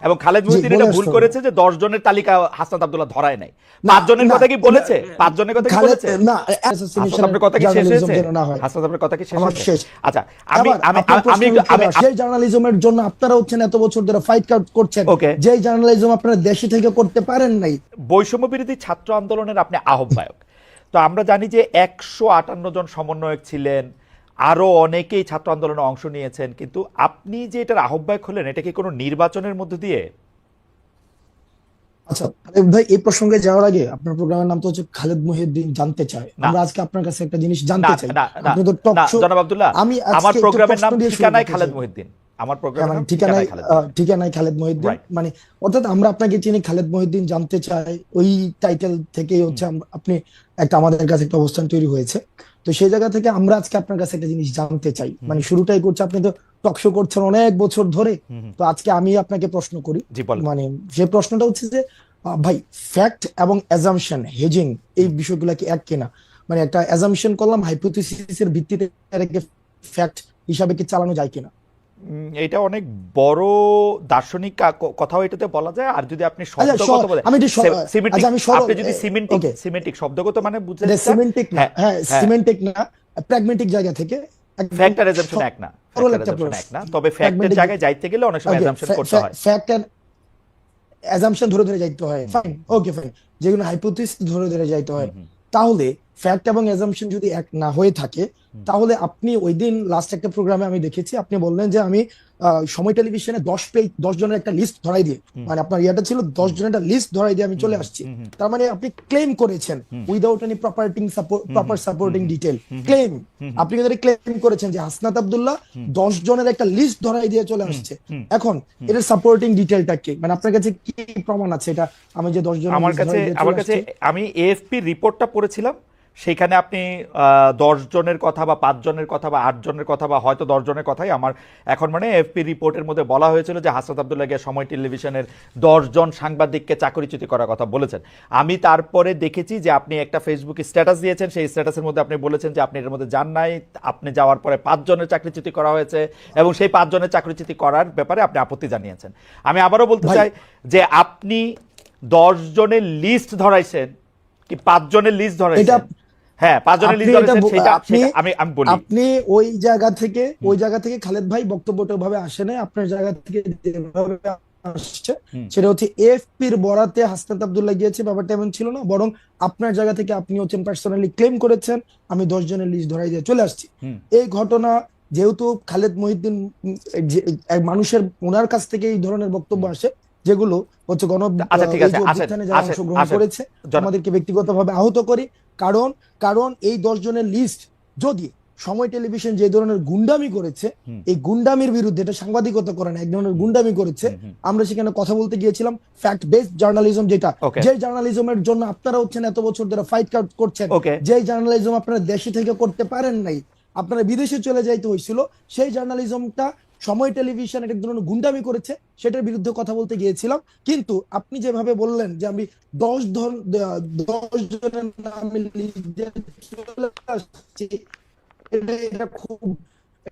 এবং খালেদ জি মহিউদ্দিন বলে এটা ভুল আসতে হবে। করেছে যে 10 জনের তালিকা হাসনাত আব্দুল্লাহ ধরায় নাই। না 5 জনের না কথা কি এটা বলেছে? 5 জনের কথা কি খালেদ বলেছে? না হাসনাত অ্যাসোসিয়েশনের আপনার কথা কি শেষ জার্নালিজম হয়েছে? যেন না হয়। হাসনাত আপনার কথা কি শেষ আমার হয়েছে? শেষ। আচ্ছা, আমি এবার আমি আপনার আমি প্রশ্নের একটু উত্তরে আসি, যে জার্নালিজমের জন্য আপনারা হচ্ছেন এত বছর ধরে ফাইট করছেন, ওকে, যে জার্নালিজম আপনারা দেশে থেকে করতে পারেন নাই। বৈষম্য বিরোধী ছাত্র আন্দোলনের আপনি আহ্বায়ক। তো আমরা জানি যে 158 জন সমন্বয়ক ছিলেন, আরো অনেকেই ছাত্র আন্দোলনে অংশ নিয়েছেন, কিন্তু আপনি যে এটার আহ্বায়ক হলেন এটা কি কোনো নির্বাচনের মধ্য দিয়ে? আচ্ছা খালেদ ভাই, এই প্রসঙ্গে যাওয়ার আগে, আপনার প্রোগ্রামের নাম তো হচ্ছে খালেদ মহিউদ্দিন জানতে চায়, না আমরা আজকে আপনার কাছে একটা জিনিস না জানতে চাই। না না আপনি তো টক না শো, জনাব আব্দুল্লাহ, আমি আমার আজকে একটা প্রোগ্রামের প্রশ্ন নাম দিয়ে শুরু ঠিকানায় করতে খালেদ চাই। মহিউদ্দিন। আমার হ্যাঁ প্রোগ্রামের মানে নাম ঠিকানায় খালেদ মহিউদ্দিন। ঠিকানায় খালেদ মহিউদ্দিন, রাইট। মানে অর্থাৎ আমরা আপনাকে চিনি খালেদ মহিউদ্দিন জানতে চাই, ওই টাইটেল থেকেই হচ্ছে আপনি একটা, আমাদের কাছে একটা অবস্থান তৈরি হয়েছে। তো সেই জায়গা থেকে আমরা আজকে আপনার কাছে একটা জিনিস জানতে চাই, মানে শুরুটাই করছে, আপনি তো টক শো করছেন অনেক বছর ধরে, তো আজকে আমি আপনাকে প্রশ্ন করি। জি বলেন। মানে যে প্রশ্নটা হচ্ছে যে ভাই, ফ্যাক্ট এবং অ্যাজাম্পশন, হেজিং, এই বিষয়গুলো কি এক কিনা? মানে একটা অ্যাজাম্পশন করলাম, হাইপোথিসিসের ভিত্তিতে এটাকে ফ্যাক্ট হিসাবে কি চালানো যায় কিনা? এটা অনেক বড় দার্শনিক কথাও এটাতে বলা যায়। আর যদি আপনি আচ্ছা শব্দগত বলে আমি একটু সিমেন্টিক, আচ্ছা আমি সরল, আপনি যদি সিমেন্টিক ওকে, সিমেন্টিক শব্দগত মানে এটা বুঝাতে চান, সিমেন্টিক না, হ্যাঁ হ্যাঁ হ্যাঁ, সিমেন্টিক না, প্র্যাগমেটিক জায়গা থেকে একদম ফ্যাক্ট আর অ্যাজাম্পশন এক না, ফ্যাক্ট সরল আর একটা অ্যাজাম্পশন এক প্রশ্ন, না, তবে ফ্যাক্টের প্র্যাগমেটিক, জায়গায় যাইতে গেলে অনেক সময় ওকে, অ্যাজাম্পশন করতে হয়। ফ্যাক্ট এন্ড অ্যাজাম্পশন ধরে ধরে যাইতে হয়, ফাইন, ওকে ফাইন, যেগুলো হাইপোথিস ধরে ধরে যাইতে হয়। তাহলে ফ্যাক্ট এবং অ্যাজাম্পশন যদি এক না হয়ে থাকে, তাহলে আপনি ওই দিন লাস্ট একটা প্রোগ্রামে আমি দেখেছি, আপনি বললেন যে আমি সময় টেলিভিশনে 10 জনের একটা লিস্ট ধরাই দিয়ে, মানে আপনার ইয়াটা ছিল 10 জনের একটা লিস্ট ধরাই দিয়ে আমি চলে আসছি। তার মানে আপনি ক্লেম করেছেন without any proper supporting detail claim, আপনি কিন্তু ক্লেম করেছেন যে হাসনাত আব্দুল্লাহ 10 জনের একটা লিস্ট ধরাই দিয়ে চলে আসছে। এখন এটার সাপোর্টিং ডিটেলটা কি, মানে আপনার কাছে কি প্রমাণ আছে এটা, আমি যে 10 জনের আমার লিস্ট কাছে ধরাই দিয়ে আমার চলে কাছে আসছে? আমি এএফপি রিপোর্টটা পড়েছিলাম, সেখানে আপনি 10 জনের কথা বা 5 জনের কথা বা 8 জনের কথা বা হয়তো 10 জনের কথাই আমার এখন মানে এএফপি রিপোর্টের মধ্যে বলা হয়েছিল যে হাসনাত আব্দুল্লাহ গিয়ে সময় টেলিভিশনের 10 জন সাংবাদিককে চাকরিচ্যুতি করার কথা বলেছেন। আমি তারপরে দেখেছি যে আপনি একটা ফেসবুকে স্ট্যাটাস দিয়েছেন, সেই স্ট্যাটাসের মধ্যে আপনি বলেছেন যে আপনি এর মধ্যে যান নাই, আপনি যাওয়ার পরে 5 জনের চাকরিচ্যুতি করা হয়েছে এবং সেই 5 জনের চাকরিচ্যুতি করার ব্যাপারে আপনি আপত্তি জানিয়েছেন। আমি আবারও বলতে ভাই, চাই যে আপনি 10 জনের লিস্ট ধরাইছেন কি 5 জনের লিস্ট এটা ধরাইছেন? হ্যাঁ, 5 জনের আপনি লিস্ট এটা ধরেছেন, সেটা আপনি আমি আমি বলি। আপনি ওই জায়গা থেকে খালেদ ভাই বক্তব্যটা ভাবে আসে নাই, আপনার জায়গা থেকে যেভাবে আসছে সেটা হচ্ছে এএফপির বরাতে হাসনাত আব্দুল্লাহ গিয়েছে, ব্যাপারটা এমন ছিল না, বরং আপনার জায়গা থেকে আপনি হচ্ছেন পার্সোনালি ক্লেম করেছেন আমি 10 জনের লিস্ট ধরাই দিয়ে চলে আসছি। এই ঘটনা যেহেতু খালেদ মহিউদ্দিন এক মানুষের, ওনার কাছ থেকে এই ধরনের বক্তব্য আসে, যেগুলো হচ্ছে আচ্ছা ঠিক এই আছে, যে আসেন অভ্যুত্থানে যারা আসেন অংশগ্রহণ আসেন করেছে আমাদেরকে ব্যক্তিগতভাবে আহত করি। কারণ কারণ এই 10 জনের লিস্ট যদি সময় টেলিভিশন যে ধরনের গুন্ডামি করেছে, এই গুন্ডামির বিরুদ্ধে, এটা সাংবাদিকতা করে না, এক ধরনের গুন্ডামি করেছে, আমরা সেখানে কথা বলতে গিয়েছিলাম ফ্যাক্ট বেসড জার্নালিজম, যেটা ওকে যে জার্নালিজমের জন্য আপনারা হচ্ছেন এত বছর ধরে ফাইট করছেন, ওকে যে জার্নালিজম আপনারা দেশে থেকে করতে পারেন নাই, আপনারা বিদেশে চলে যাইতে হয়েছিল, সেই জার্নালিজমটা সময় টেলিভিশন এক ধরনের গুন্ডামি করেছে, সেটার বিরুদ্ধে কথা বলতে গিয়েছিলাম। কিন্তু আপনি যেভাবে বললেন যে আমি 10 জনের নামে লিস্ট দিয়ে চলে আসছি, এটা খুব,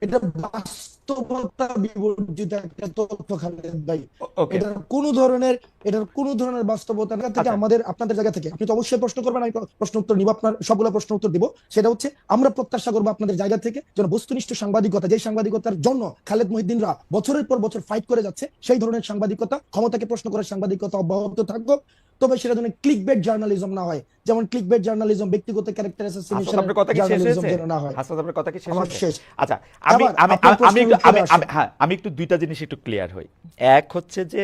এটা বাস্তবতা বিবর্জিত একটা তথ্য খালেদ ভাই। ওকে এটার কোনো ধরনের বাস্তবতা থেকে আচ্ছা আমাদের, আপনাদের জায়গা থেকে আপনি তো অবশ্যই প্রশ্ন করবেন, আমি প্রশ্ন উত্তর নিব, আপনার সবগুলো প্রশ্ন উত্তর দিব। সেটা হচ্ছে আমরা প্রত্যাশা করবো আপনাদের জায়গা থেকে যেন বস্তুনিষ্ঠ সাংবাদিকতা, যে সাংবাদিকতার জন্য খালেদ মহিউদ্দিনরা বছরের পর বছর ফাইট করে যাচ্ছে, সেই ধরনের সাংবাদিকতা, ক্ষমতাকে প্রশ্ন করার সাংবাদিকতা অব্যাহত থাকবে। তবে সেটা যেন ক্লিকবেট জার্নালিজম না হয়, যেমন ক্লিকবেট জার্নালিজম, ব্যক্তিগত ক্যারেক্টার হাসনাত অ্যাসাসিনেশন আপনার কথা কি শেষ জার্নালিজম হয়েছে? যেন না হয়। হাসনাত আপনার কথা কি শেষ আমার হয়েছে? শেষ। আচ্ছা, আমি এবার আমি আপনার আমি আমি প্রশ্নের একটু উত্তরে আসেন। হ্যাঁ, আমি একটু দুইটা জিনিস একটু ক্লিয়ার হই। এক হচ্ছে যে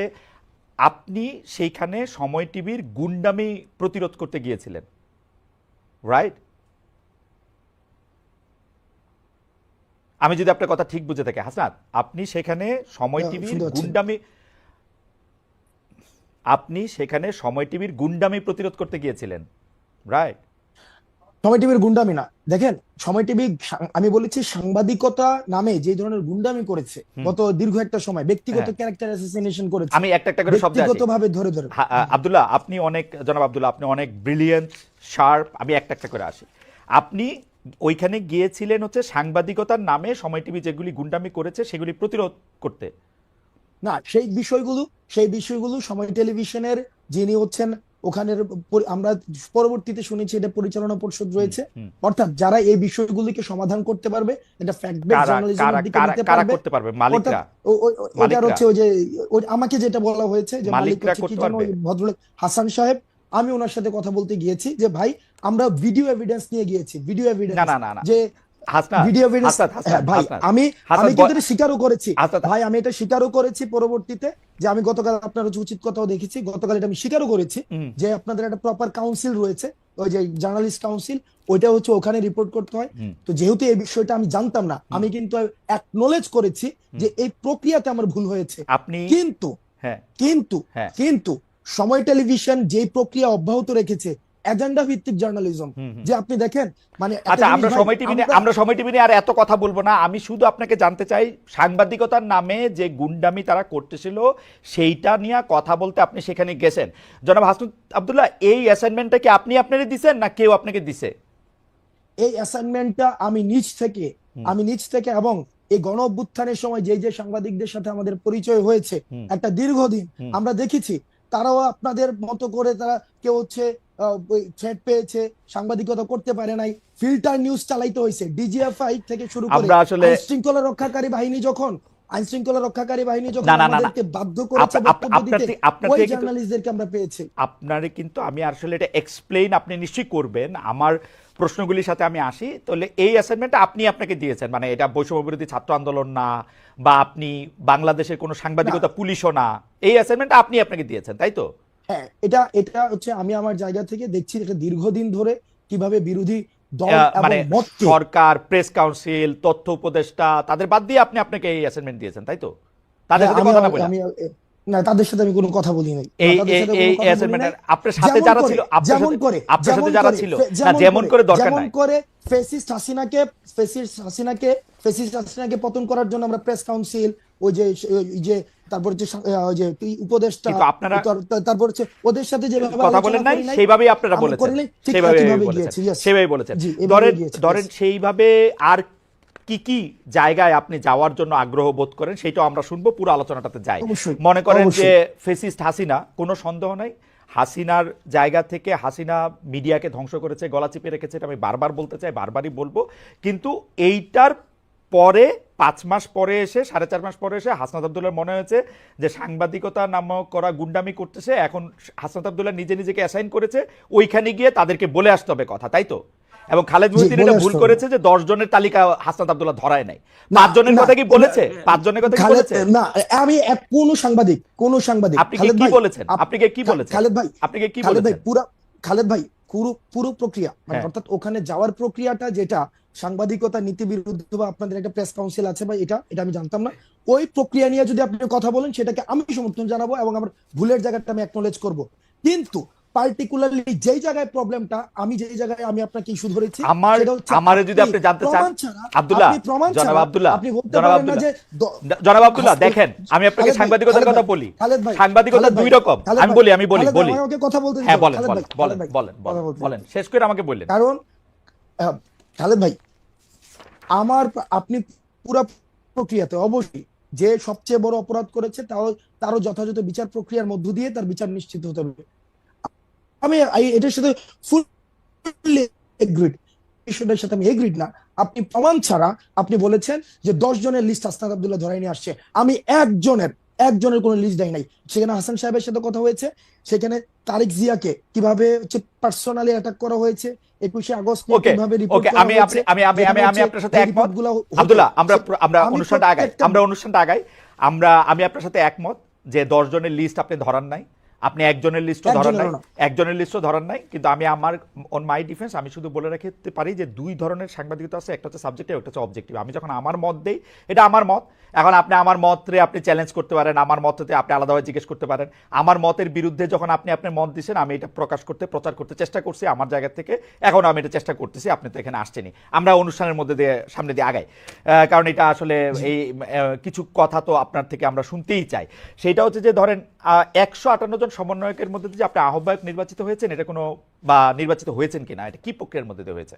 আপনি সেইখানে সময় টিভির গুন্ডামি প্রতিরোধ করতে গিয়েছিলেন, রাইট? আমি যদি আপনার কথা ঠিক বুঝে থাকি হাসনাত, আপনি সেখানে সময় টিভির শুনতে পাচ্ছেন? গুন্ডামি, আপনি সেখানে সময় টিভির গুন্ডামি প্রতিরোধ করতে গিয়েছিলেন, রাইট? সময় টিভির গুন্ডামি না, দেখেন, সময় টিভি, আমি বলেছি সাংবাদিকতা নামে যে ধরনের গুন্ডামি করেছে গত দীর্ঘ একটা সময়, ব্যক্তিগত হ্যাঁ, ক্যারেক্টার অ্যাসাসিনেশন করেছে, আমি একটা একটা করে শব্দে আসি। ব্যক্তিগতভাবে ধরে ধরে। আব্দুল্লাহ, আপনি অনেক, জনাব আব্দুল্লাহ আপনি অনেক ব্রিলিয়েন্ট, শার্প। আমি একটা একটা করে আসি। আপনি ওইখানে গিয়েছিলেন হচ্ছে সাংবাদিকতার নামে সময় টিভি যেগুলি গুন্ডামি করেছে সেগুলি প্রতিরোধ করতে, না, সেই বিষয়গুলো সময় টেলিভিশনের যিনি হচ্ছেন ওখানের আমরা পরবর্তীতে শুনেছি এটা পরিচালনা পরিষদ রয়েছে, অর্থাৎ যারা এই বিষয়গুলিকে সমাধান করতে পারবে, এটা ফ্যাক্ট বেস কারা কারা জার্নালিজমের দিকে কারা নিতে কারা পারবে। করতে পারবে? অর্থাৎ মালিকরা? ওইটার মালিকরা হচ্ছে ওই যে আমাকে যেটা বলা হয়েছে যে মালিক মালিকরা হচ্ছে কি করতে যেন পারবে? ওই ভদ্রলোক হাসান সাহেব, আমি ওনার সাথে কথা বলতে গিয়েছি যে ভাই আমরা ভিডিও এভিডেন্স নিয়ে গিয়েছি, ভিডিও না এভিডেন্স না না না যে হাসনাত, ভিডিও এভিডেন্স। হাসনাত, হাসনাত, হ্যাঁ ভাই, হাসনাত, আমি হাসনাত আমি কিন্তু এটা স্বীকারও করেছি হাসনাত, ভাই, আমি এটা স্বীকারও করেছি পরবর্তীতে, যে আমি গতকাল আপনার হচ্ছে উচিত কথাও দেখেছি, গতকাল এটা আমি স্বীকারও করেছি যে আপনাদের একটা প্রপার কাউন্সিল রয়েছে, ওই যে জার্নালিস্ট কাউন্সিল, ওইটা হচ্ছে ওখানে রিপোর্ট করতে হয়। তো যেহেতু এই বিষয়টা আমি জানতাম না, আমি কিন্তু অ্যাকনলেজ করেছি যে এই প্রক্রিয়াতে আমার ভুল হয়েছে। আপনি কিন্তু হ্যাঁ কিন্তু হ্যাঁ কিন্তু সময় টেলিভিশন যে প্রক্রিয়া অব্যাহত রেখেছে, এজেন্ডা ভিত্তিক জার্নালিজম, যে আপনি দেখেন মানে একটা আচ্ছা, জিনিস আমরা ভাই, সময় টিভি নিয়ে আর এত কথা বলবো না। আমি শুধু আপনাকে জানতে চাই, সাংবাদিকতার নামে যে গুন্ডামি তারা করতেছিল সেইটা নিয়ে কথা বলতে আপনি সেখানে গেছেন। জনাব হাসনাত আব্দুল্লাহ, এই অ্যাসাইনমেন্টটা কি আপনি আপনারই দিছেন না কেউ আপনাকে দিছে? এই অ্যাসাইনমেন্টটা আমি নিজ থেকে এবং এই গণ অভ্যুত্থানের সময় যে যে সাংবাদিকদের সাথে আমাদের পরিচয় হয়েছে একটা দীর্ঘদিন, আমরা দেখেছি তারাও আপনাদের মতো করে তারা কেউ হচ্ছে থ্রেট পেয়েছে, সাংবাদিকতা করতে পারে নাই, ফিল্টার নিউজ চালাইতে হয়েছে, ডিজিএফআই থেকে শুরু করে আমরা আসলে আইন শৃঙ্খলা রক্ষাকারী বাহিনী যখন না না না না আমাদেরকে বাধ্য করেছে বক্তব্য দিতে, ওই জার্নালিস্টদেরকে আমরা পেয়েছি। আপনারে কিন্তু আমি আসলে এটা এক্সপ্লেইন আপনি নিশ্চয়ই করবেন। আমার প্রশ্নগুলির সাথে আমি আসি। তাহলে এই অ্যাসাইনমেন্টটা আপনি আপনাকে দিয়েছেন, মানে এটা বৈষম্য বিরোধী ছাত্র আন্দোলন না, বা আপনি বাংলাদেশের কোনো সাংবাদিকতা পুলিশও না, এই অ্যাসাইনমেন্টটা আপনি আপনাকে দিয়েছেন, তাই তো? হ্যাঁ, এটা এটা হচ্ছে আমি আমার জায়গা থেকে দেখছি এটা দীর্ঘদিন ধরে কিভাবে বিরোধী দল মানে এবং মতকে সরকার, প্রেস কাউন্সিল, তথ্য উপদেষ্টা তাদের বাদ দিয়ে আপনি আপনাকে এই অ্যাসাইনমেন্ট দিয়েছেন, তাই তো? তাদের সাথে কথা না বলে? না, তাদের সাথে আমি কোনো কথা বলি নাই। এই তাদের সাথে কোনো এই কথা বলি অ্যাসাইনমেন্টের নাই। আপনার সাথে যেমন যারা করে ছিল, যেমন করে আপনার সাথে যেমন যারা করে ছিল না, যেমন যেমন করে দরকার যেমন নাই। করে ফেসিস্ট হাসিনাকে পতন করার জন্য আমরা প্রেস কাউন্সিল, ওই যে তারপর হচ্ছে ওই যে উপদেষ্টা, কিন্তু আপনারা তারপর হচ্ছে ওদের সাথে যেভাবে কথা বলেন আলোচনা নাই, করি নাই, সেইভাবেই আপনারা আমরা বলেছেন, করি নাই, ঠিক সেইভাবে একইভাবে বলেছেন, গিয়েছি। Yes, সেইভাবে বলেছেন। জি, এভাবে ধরেন গিয়েছি। ধরেন Yes. সেইভাবে আর কি কি জায়গায় আপনি যাওয়ার জন্য আগ্রহ বোধ করেন সেটাও আমরা শুনবো, পুরো আলোচনাটাতে যাই। অবশ্যই, মনে করেন যে অবশ্যই। ফেসিস্ট হাসিনা, কোনো সন্দেহ নাই, হাসিনার জায়গা থেকে হাসিনা মিডিয়াকে ধ্বংস করেছে, গলা চিপে রেখেছে, এটা আমি বারবার বলতে চাই, বারবারই বলবো। কিন্তু এইটার পরে 5 মাস পরে এসে, 4.5 মাস পরে এসে হাসনাত আব্দুল্লাহর মনে হয়েছে যে সাংবাদিকতা নামক করা গুন্ডামি করতেছে, এখন হাসনাত আব্দুল্লাহ নিজে নিজেকে অ্যাসাইন করেছে ওইখানে গিয়ে তাদেরকে বলে আসতে হবে কথা, তাই তো? এবং খালেদ মহিউদ্দিন এটা ভুল করেছে যে 10 জনের তালিকা হাসনাত আব্দুল্লাহ ধরায় নাই। 5 জনের কথা কি বলেছে? 5 জনের কথা কি বলেছে? না, আমি কোন সাংবাদিক আপনি কি বলেছেন? আপনি কি বলেছেন? খালেদ ভাই, আপনি কি খালেদ ভাই, বলেছেন? খালেদ ভাই, পুরো প্রক্রিয়া মানে হ্যাঁ। অর্থাৎ ওখানে যাওয়ার প্রক্রিয়াটা যেটা সাংবাদিকতা নীতি বিরুদ্ধ বা আপনাদের একটা প্রেস কাউন্সিল আছে বা এটা আমি জানতাম না, ওই প্রক্রিয়া নিয়ে যদি আপনি কথা বলেন সেটাকে আমি সমর্থন জানাবো এবং আমার ভুলের জায়গাটা আমি অ্যাকনলেজ করব। কিন্তু পার্টিকুলারলি যেই জায়গায় প্রবলেমটা, যেই জায়গায় আমি আপনাকে ইস্যু ধরেছি, সেটা হচ্ছে আমারে যদি আপনি জানতে চান, আব্দুল্লাহ, জনাব আব্দুল্লাহ, আপনি বলতে জনাব পারেন না আব্দুল্লাহ, যে জনাব আব্দুল্লাহ, দেখেন আমি আপনাকে সাংবাদিকতার কথা বলি। সাংবাদিকতা দুই রকম, আমি বলি আমাকে কথা বলতে দিন। হ্যাঁ, বলেন খালেদ ভাই, বলেন খালেদ ভাই, বলেন কথা বলেন বলতে দিন। বলেন, শেষ করে আমাকে বললেন। কারণ খালেদ ভাই, আপনি পুরো প্রক্রিয়াতে অবশ্যই যে সবচেয়ে বড় অপরাধ করেছে তারও যথাযথ বিচার প্রক্রিয়ার মধ্য দিয়ে তার বিচার নিশ্চিত হতে হবে। আমি এটার সাথে ফুললি এগ্রিড, বিষয়টার সাথে আমি এগ্রিড না। আপনি প্রমাণ ছাড়া আপনি বলেছেন যে 10 জনের লিস্ট হাসনাত আব্দুল্লাহ ধরাই নিয়ে আসছে, আমি একজনের কোনো লিস্ট দেয় নাই। সেখানে হাসান সাহেবের সাথে কথা হয়েছে, সেখানে তারিক জিয়াকে কিভাবে হচ্ছে পার্সোনালি অ্যাটাক করা হয়েছে, 21শে আগস্ট কিভাবে রিপোর্ট করা হয়েছে, আমি আপনার সাথে একমত আব্দুল্লাহ। আমরা অনুষ্ঠানটা আগাই। আমি আপনার সাথে একমত যে 10 জনের লিস্ট আপনি ধরান নাই, আপনি একজনের লিস্টও ধরান নাই। কিন্তু আমি আমার অন মাই ডিফেন্স আমি শুধু বলে রাখতে পারি যে 2 ধরনের সাংবাদিকতা আছে, একটা হচ্ছে সাবজেক্টিভ, একটা হচ্ছে অবজেক্টিভ। আমি যখন আমার মত দেই, এটা আমার মত, এখন আপনি আমার মতরে আপনি চ্যালেঞ্জ করতে পারেন, আমার মততে আপনি আলাদাভাবে জিজ্ঞেস করতে পারেন। আমার মতের বিরুদ্ধে যখন আপনি আপনার মত দিচ্ছেন, আমি এটা প্রচার করতে চেষ্টা করছি আমার জায়গা থেকে, এখন আমি এটা চেষ্টা করতেছি, আপনি তো এখানে আসছেনি। আমরা অনুষ্ঠানের মধ্যে দিয়ে সামনে দিয়ে আগাই, কারণ এটা আসলে এই কিছু কথা তো আপনার থেকে আমরা শুনতেই চাই। সেটা হচ্ছে যে ধরেন 158 জন সমন্বয়কের মধ্যে যে আপনি আহ্বায়ক নির্বাচিত হয়েছেন, এটা কোনো বা নির্বাচিত হয়েছেন কিনা, এটা কি প্রক্রিয়ার মধ্যে দিয়ে হয়েছে?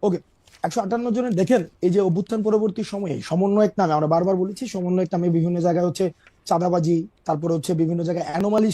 ওকে, 158 জনের দেখেন, এই যে অভ্যুত্থান পরবর্তী সময়ে সমন্বয়ক নামে আমরা বারবার বলেছি, সমন্বয়ক নামে বিভিন্ন জায়গায় হচ্ছে চাঁদাবাজি, তারপরে হচ্ছে বিভিন্ন জায়গায় অ্যানোমালি